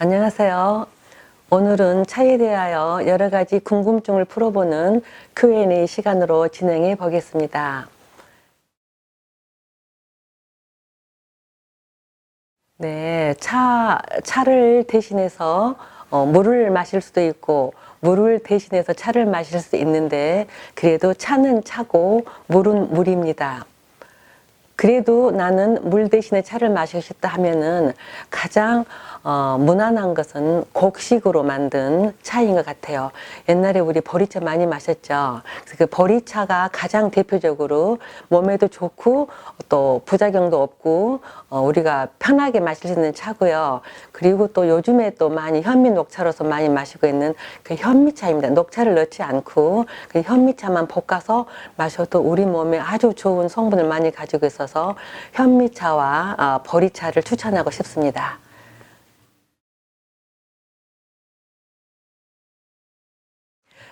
안녕하세요. 오늘은 차에 대하여 여러 가지 궁금증을 풀어보는 Q&A 시간으로 진행해 보겠습니다. 네, 차를 대신해서 물을 마실 수도 있고, 물을 대신해서 차를 마실 수 있는데, 그래도 차는 차고, 물은 물입니다. 그래도 나는 물 대신에 차를 마시고 싶다 하면은 가장 무난한 것은 곡식으로 만든 차인 것 같아요. 옛날에 우리 보리차 많이 마셨죠. 그래서 그 보리차가 가장 대표적으로 몸에도 좋고 또 부작용도 없고 우리가 편하게 마실 수 있는 차고요. 그리고 또 요즘에 또 많이 현미 녹차로서 많이 마시고 있는 그 현미차입니다. 녹차를 넣지 않고 그 현미차만 볶아서 마셔도 우리 몸에 아주 좋은 성분을 많이 가지고 있어서 현미차와 보리차를 추천하고 싶습니다.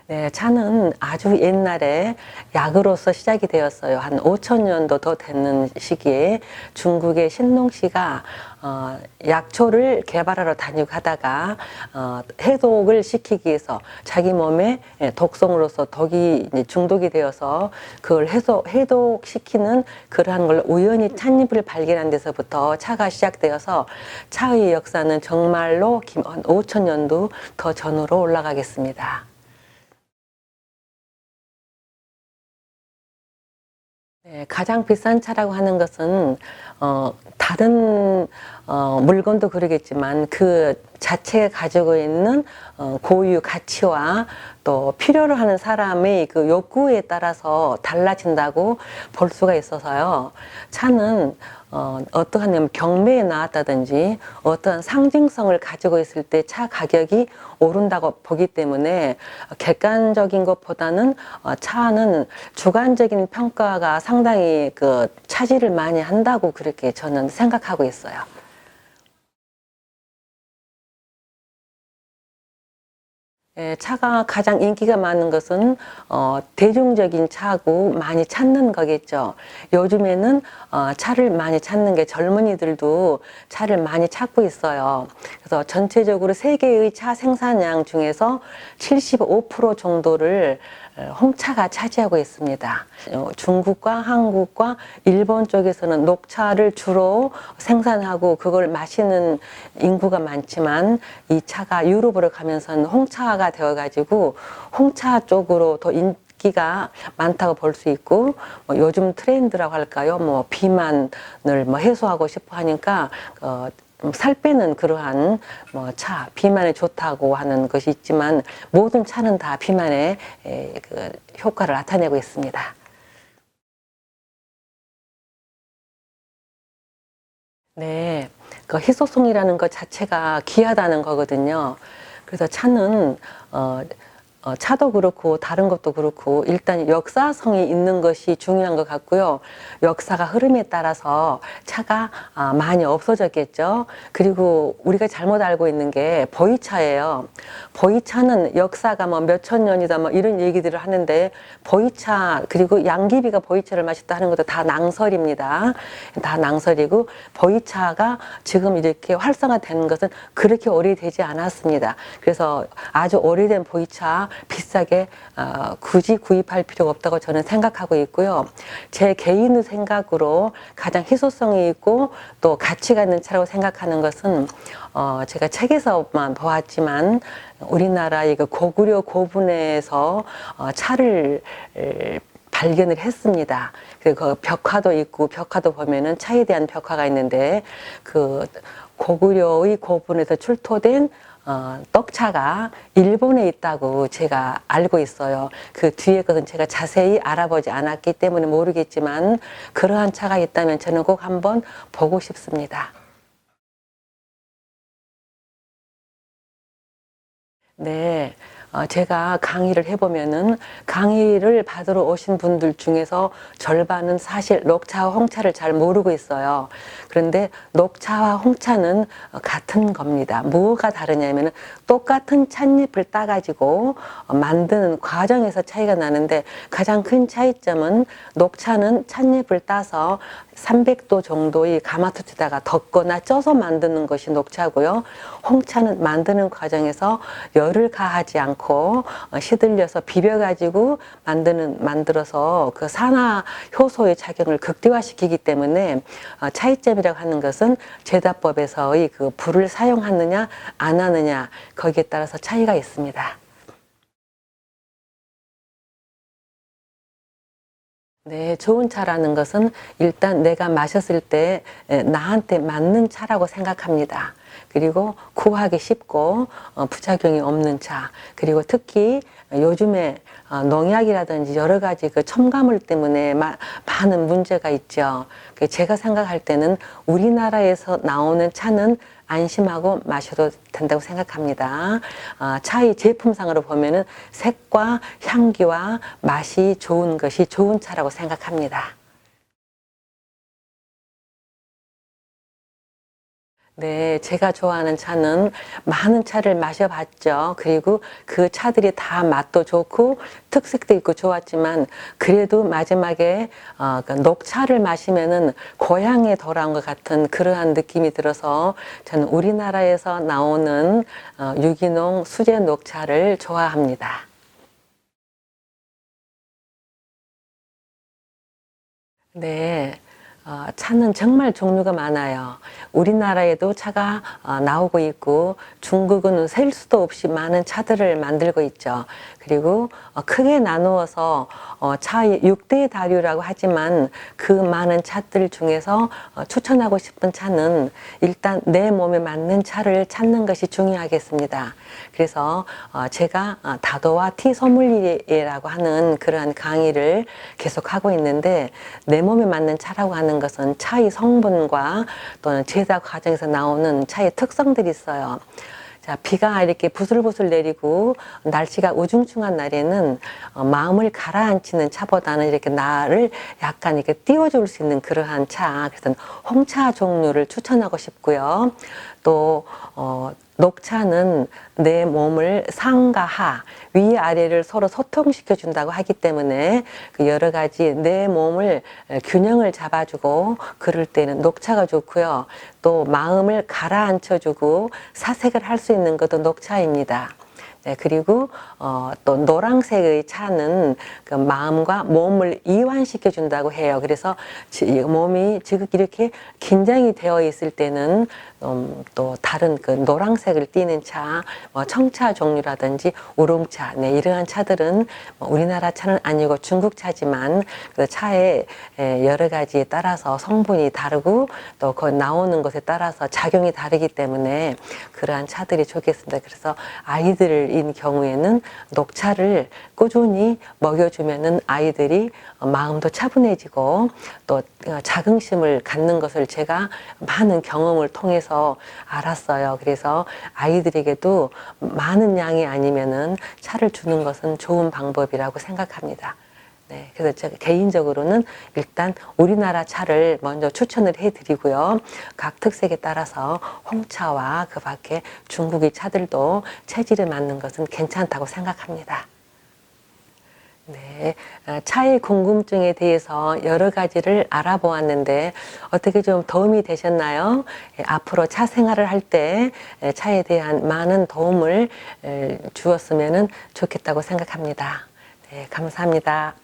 네, 차는 아주 옛날에 약으로서 시작이 되었어요. 한 5천 년도 더 되는 시기에 중국의 신농시가 약초를 개발하러 다니고 하다가 해독을 시키기 위해서 자기 몸에 독성으로서 독이 이제 중독이 되어서 그걸 해독시키는 그러한 걸 우연히 찻잎을 발견한 데서부터 차가 시작되어서 차의 역사는 정말로 한 5천 년도 더 전으로 올라가겠습니다. 네, 가장 비싼 차라고 하는 것은 다른 물건도 그러겠지만 그 자체가 가지고 있는 고유 가치와 또 필요로 하는 사람의 그 욕구에 따라서 달라진다고 볼 수가 있어서요. 차는 어떠한 경매에 나왔다든지 어떠한 상징성을 가지고 있을 때 차 가격이 오른다고 보기 때문에 객관적인 것보다는 차는 주관적인 평가가 상당히 그 차지를 많이 한다고 그렇게 저는 생각하고 있어요. 예, 차가 가장 인기가 많은 것은 대중적인 차고 많이 찾는 거겠죠. 요즘에는 차를 많이 찾는 게 젊은이들도 차를 많이 찾고 있어요. 그래서 전체적으로 세계의 차 생산량 중에서 75% 정도를 홍차가 차지하고 있습니다. 중국과 한국과 일본 쪽에서는 녹차를 주로 생산하고 그걸 마시는 인구가 많지만 이 차가 유럽으로 가면서는 홍차가 되어가지고 홍차 쪽으로 더 인기가 많다고 볼 수 있고 요즘 트렌드라고 할까요? 뭐 비만을 뭐 해소하고 싶어 하니까 살 빼는 그러한 비만에 좋다고 하는 것이 있지만 모든 차는 다 비만에 그 효과를 나타내고 있습니다. 네, 그 희소성이라는 것 자체가 귀하다는 거거든요. 그래서 차는 차도 그렇고 다른 것도 그렇고 일단 역사성이 있는 것이 중요한 것 같고요. 역사가 흐름에 따라서 차가 많이 없어졌겠죠. 그리고 우리가 잘못 알고 있는 게 보이차예요. 보이차는 역사가 뭐 몇천 년이다 뭐 이런 얘기들을 하는데 보이차 그리고 양귀비가 보이차를 마셨다 하는 것도 다 낭설입니다. 다 낭설이고 보이차가 지금 이렇게 활성화되는 것은 그렇게 오래되지 않았습니다. 그래서 아주 오래된 보이차 비싸게 굳이 구입할 필요가 없다고 저는 생각하고 있고요. 제 개인의 생각으로 가장 희소성이 있고 또 가치가 있는 차라고 생각하는 것은 제가 책에서만 보았지만 우리나라의 그 고구려 고분에서 차를 발견을 했습니다. 그 벽화도 있고 벽화도 보면은 차에 대한 벽화가 있는데 그 고구려의 고분에서 출토된 떡차가 일본에 있다고 제가 알고 있어요. 그 뒤에 것은 제가 자세히 알아보지 않았기 때문에 모르겠지만 그러한 차가 있다면 저는 꼭 한번 보고 싶습니다. 네. 제가 강의를 해보면은 강의를 받으러 오신 분들 중에서 절반은 사실 녹차와 홍차를 잘 모르고 있어요. 그런데 녹차와 홍차는 같은 겁니다. 뭐가 다르냐면은 똑같은 찻잎을 따가지고 만드는 과정에서 차이가 나는데 가장 큰 차이점은 녹차는 찻잎을 따서 300도 정도의 가마솥에다가 덮거나 쪄서 만드는 것이 녹차고요. 홍차는 만드는 과정에서 열을 가하지 않고 시들려서 비벼가지고 만들어서 그 산화 효소의 작용을 극대화시키기 때문에 차이점이라고 하는 것은 제다법에서의 그 불을 사용하느냐 안 하느냐 거기에 따라서 차이가 있습니다. 네, 좋은 차라는 것은 일단 내가 마셨을 때 나한테 맞는 차라고 생각합니다. 그리고 구하기 쉽고 부작용이 없는 차. 그리고 특히 요즘에 농약이라든지 여러 가지 그 첨가물 때문에 많은 문제가 있죠. 제가 생각할 때는 우리나라에서 나오는 차는 안심하고 마셔도 된다고 생각합니다. 차의 제품상으로 보면은 색과 향기와 맛이 좋은 것이 좋은 차라고 생각합니다. 네, 제가 좋아하는 차는 많은 차를 마셔봤죠. 그리고 그 차들이 다 맛도 좋고 특색도 있고 좋았지만 그래도 마지막에 그 녹차를 마시면은 고향에 돌아온 것 같은 그러한 느낌이 들어서 저는 우리나라에서 나오는 유기농 수제 녹차를 좋아합니다. 네. 차는 정말 종류가 많아요. 우리나라에도 차가 나오고 있고 중국은 셀 수도 없이 많은 차들을 만들고 있죠. 그리고 크게 나누어서 차의 6대 다류라고 하지만 그 많은 차들 중에서 추천하고 싶은 차는 일단 내 몸에 맞는 차를 찾는 것이 중요하겠습니다. 그래서 제가 다도와 티 소믈리에라고 하는 그러한 강의를 계속 하고 있는데 내 몸에 맞는 차라고 하는 것은 차의 성분과 또는 제작 과정에서 나오는 차의 특성들이 있어요. 자, 비가 이렇게 부슬부슬 내리고 날씨가 우중충한 날에는 마음을 가라앉히는 차보다는 이렇게 나를 약간 이렇게 띄워줄 수 있는 그러한 차. 그래서 홍차 종류를 추천하고 싶고요. 또 녹차는 내 몸을 상과 하, 위아래를 서로 소통시켜 준다고 하기 때문에 그 여러 가지 내 몸을 균형을 잡아주고 그럴 때는 녹차가 좋고요. 또 마음을 가라앉혀 주고 사색을 할 수 있는 것도 녹차입니다. 네, 그리고 또 노란색의 차는 그 마음과 몸을 이완시켜 준다고 해요. 그래서 몸이 지금 이렇게 긴장이 되어 있을 때는 또 다른 그 노란색을 띠는 차, 뭐 청차 종류라든지 우롱차, 네, 이러한 차들은 뭐 우리나라 차는 아니고 중국 차지만 그 차의 여러 가지에 따라서 성분이 다르고 또 그 나오는 것에 따라서 작용이 다르기 때문에 그러한 차들이 좋겠습니다. 그래서 아이들인 경우에는 녹차를 꾸준히 먹여주면은 아이들이 마음도 차분해지고 또 자긍심을 갖는 것을 제가 많은 경험을 통해서 알았어요. 그래서 아이들에게도 많은 양이 아니면은 차를 주는 것은 좋은 방법이라고 생각합니다. 네, 그래서 제가 개인적으로는 일단 우리나라 차를 먼저 추천을 해드리고요. 각 특색에 따라서 홍차와 그 밖에 중국의 차들도 체질에 맞는 것은 괜찮다고 생각합니다. 네, 차의 궁금증에 대해서 여러 가지를 알아보았는데 어떻게 좀 도움이 되셨나요? 앞으로 차 생활을 할 때 차에 대한 많은 도움을 주었으면 좋겠다고 생각합니다. 네, 감사합니다.